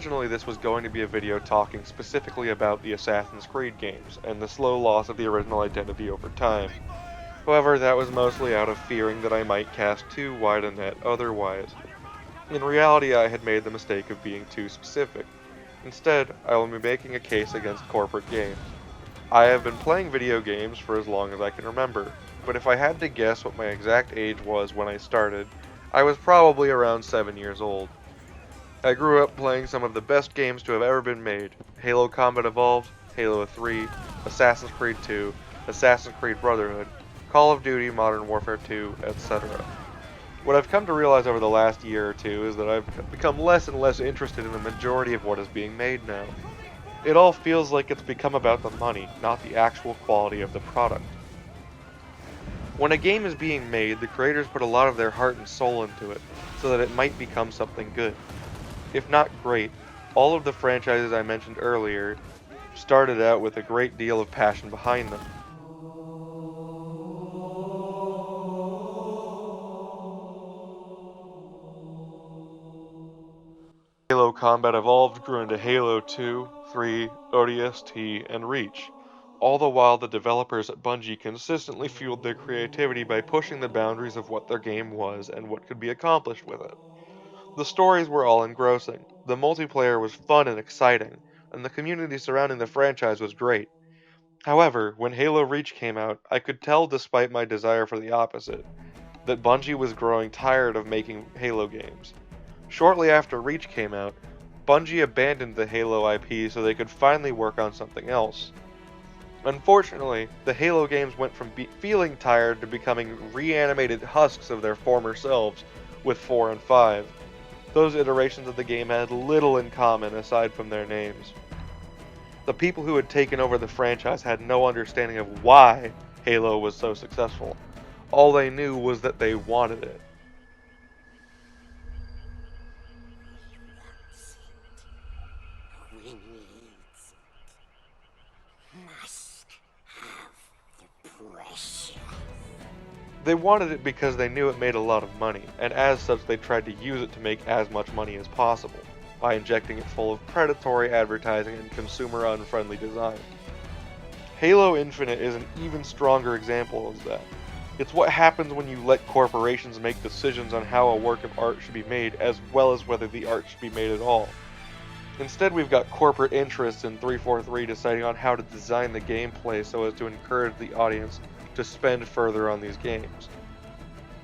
Originally, this was going to be a video talking specifically about the Assassin's Creed games, and the slow loss of the original identity over time. However, that was mostly out of fearing that I might cast too wide a net otherwise. In reality, I had made the mistake of being too specific. Instead, I will be making a case against corporate games. I have been playing video games for as long as I can remember, but if I had to guess what my exact age was when I started, I was probably around 7 years old. I grew up playing some of the best games to have ever been made: Halo Combat Evolved, Halo 3, Assassin's Creed 2, Assassin's Creed Brotherhood, Call of Duty Modern Warfare 2, etc. What I've come to realize over the last year or two is that I've become less and less interested in the majority of what is being made now. It all feels like it's become about the money, not the actual quality of the product. When a game is being made, the creators put a lot of their heart and soul into it, so that it might become something good. If not great, all of the franchises I mentioned earlier started out with a great deal of passion behind them. Halo Combat Evolved grew into Halo 2, 3, ODST, and Reach, all the while the developers at Bungie consistently fueled their creativity by pushing the boundaries of what their game was and what could be accomplished with it. The stories were all engrossing, the multiplayer was fun and exciting, and the community surrounding the franchise was great. However, when Halo Reach came out, I could tell, despite my desire for the opposite, that Bungie was growing tired of making Halo games. Shortly after Reach came out, Bungie abandoned the Halo IP so they could finally work on something else. Unfortunately, the Halo games went from feeling tired to becoming reanimated husks of their former selves with 4 and 5. Those iterations of the game had little in common aside from their names. The people who had taken over the franchise had no understanding of why Halo was so successful. All they knew was that they wanted it. We need must have the pressure. They wanted it because they knew it made a lot of money, and as such they tried to use it to make as much money as possible, by injecting it full of predatory advertising and consumer-unfriendly design. Halo Infinite is an even stronger example of that. It's what happens when you let corporations make decisions on how a work of art should be made, as well as whether the art should be made at all. Instead, we've got corporate interests in 343 deciding on how to design the gameplay so as to encourage the audience to spend further on these games.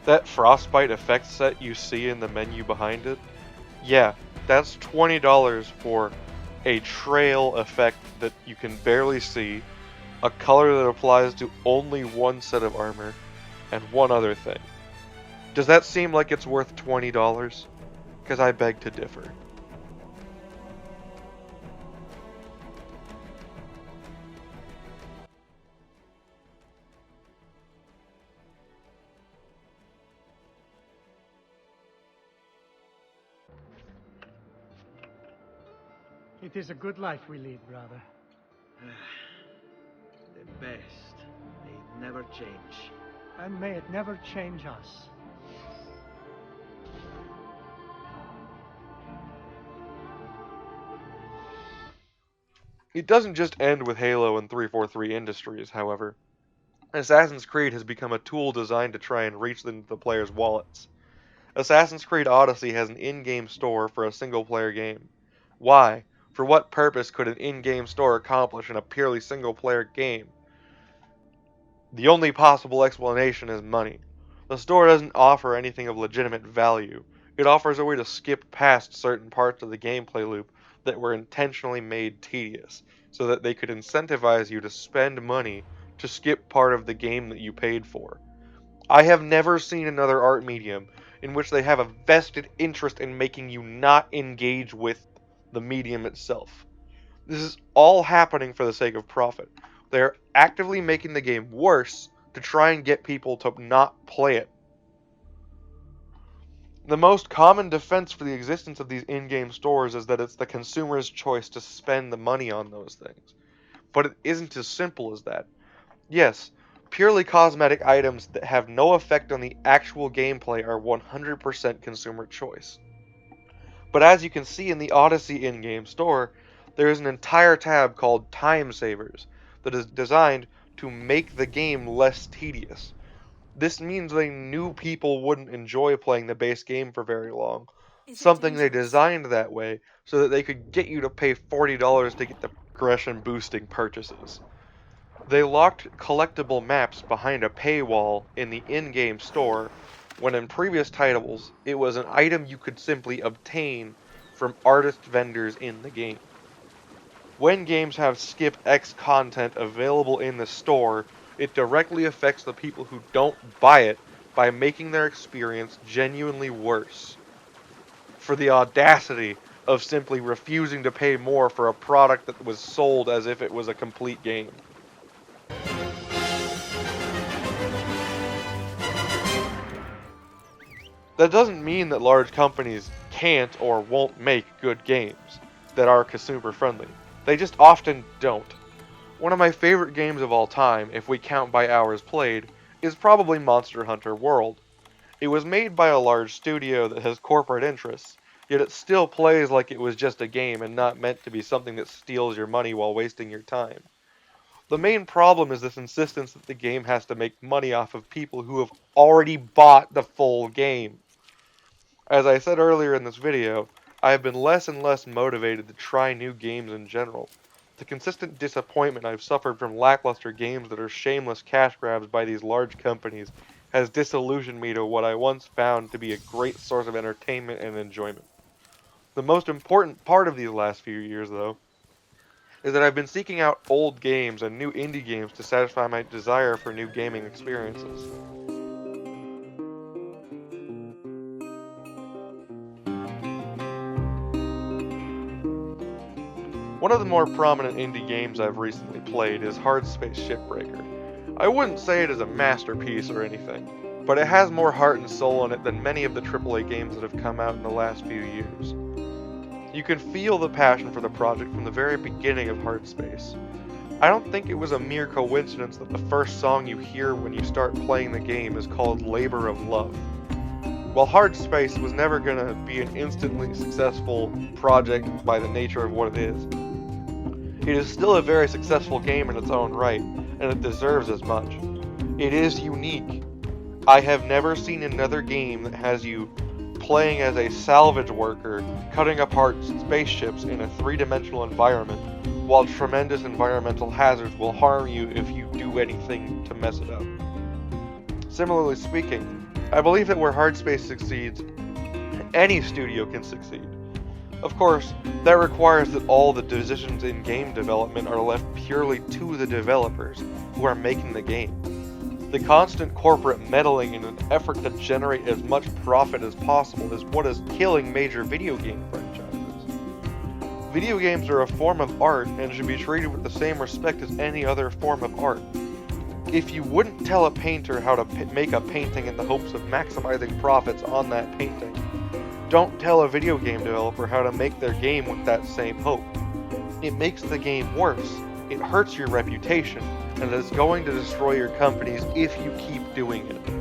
That Frostbite effect set you see in the menu behind it? Yeah, that's $20 for a trail effect that you can barely see, a color that applies to only one set of armor, and one other thing. Does that seem like it's worth $20? Because I beg to differ. It is a good life we lead, brother. The best. They never change. And may it never change us. It doesn't just end with Halo and 343 Industries, however. Assassin's Creed has become a tool designed to try and reach into the players' wallets. Assassin's Creed Odyssey has an in-game store for a single-player game. Why? For what purpose could an in-game store accomplish in a purely single-player game? The only possible explanation is money. The store doesn't offer anything of legitimate value. It offers a way to skip past certain parts of the gameplay loop that were intentionally made tedious, so that they could incentivize you to spend money to skip part of the game that you paid for. I have never seen another art medium in which they have a vested interest in making you not engage with the medium itself. This is all happening for the sake of profit. They are actively making the game worse to try and get people to not play it. The most common defense for the existence of these in-game stores is that it's the consumer's choice to spend the money on those things. But it isn't as simple as that. Yes, purely cosmetic items that have no effect on the actual gameplay are 100% consumer choice. But as you can see in the Odyssey in-game store, there is an entire tab called Time Savers that is designed to make the game less tedious. This means they knew people wouldn't enjoy playing the base game for very long. Is it Something they dangerous? designed that way so that they could get you to pay $40 to get the progression boosting purchases. They locked collectible maps behind a paywall in the in-game store, when in previous titles it was an item you could simply obtain from artist vendors in the game. When games have Skip X content available in the store, it directly affects the people who don't buy it by making their experience genuinely worse. For the audacity of simply refusing to pay more for a product that was sold as if it was a complete game. That doesn't mean that large companies can't or won't make good games that are consumer friendly. They just often don't. One of my favorite games of all time, if we count by hours played, is probably Monster Hunter World. It was made by a large studio that has corporate interests, yet it still plays like it was just a game and not meant to be something that steals your money while wasting your time. The main problem is this insistence that the game has to make money off of people who have already bought the full game. As I said earlier in this video, I have been less and less motivated to try new games in general. The consistent disappointment I've suffered from lackluster games that are shameless cash grabs by these large companies has disillusioned me to what I once found to be a great source of entertainment and enjoyment. The most important part of these last few years, though, is that I've been seeking out old games and new indie games to satisfy my desire for new gaming experiences. One of the more prominent indie games I've recently played is Hard Space Shipbreaker. I wouldn't say it is a masterpiece or anything, but it has more heart and soul in it than many of the AAA games that have come out in the last few years. You can feel the passion for the project from the very beginning of Hard Space. I don't think it was a mere coincidence that the first song you hear when you start playing the game is called Labor of Love. While Hard Space was never going to be an instantly successful project by the nature of what it is still a very successful game in its own right, and it deserves as much. It is unique. I have never seen another game that has you playing as a salvage worker, cutting apart spaceships in a three-dimensional environment, while tremendous environmental hazards will harm you if you do anything to mess it up. Similarly speaking, I believe that where Hard Space succeeds, any studio can succeed. Of course, that requires that all the decisions in game development are left purely to the developers who are making the game. The constant corporate meddling in an effort to generate as much profit as possible is what is killing major video game franchises. Video games are a form of art and should be treated with the same respect as any other form of art. If you wouldn't tell a painter how to make a painting in the hopes of maximizing profits on that painting, don't tell a video game developer how to make their game with that same hope. It makes the game worse, it hurts your reputation, and it's going to destroy your companies if you keep doing it.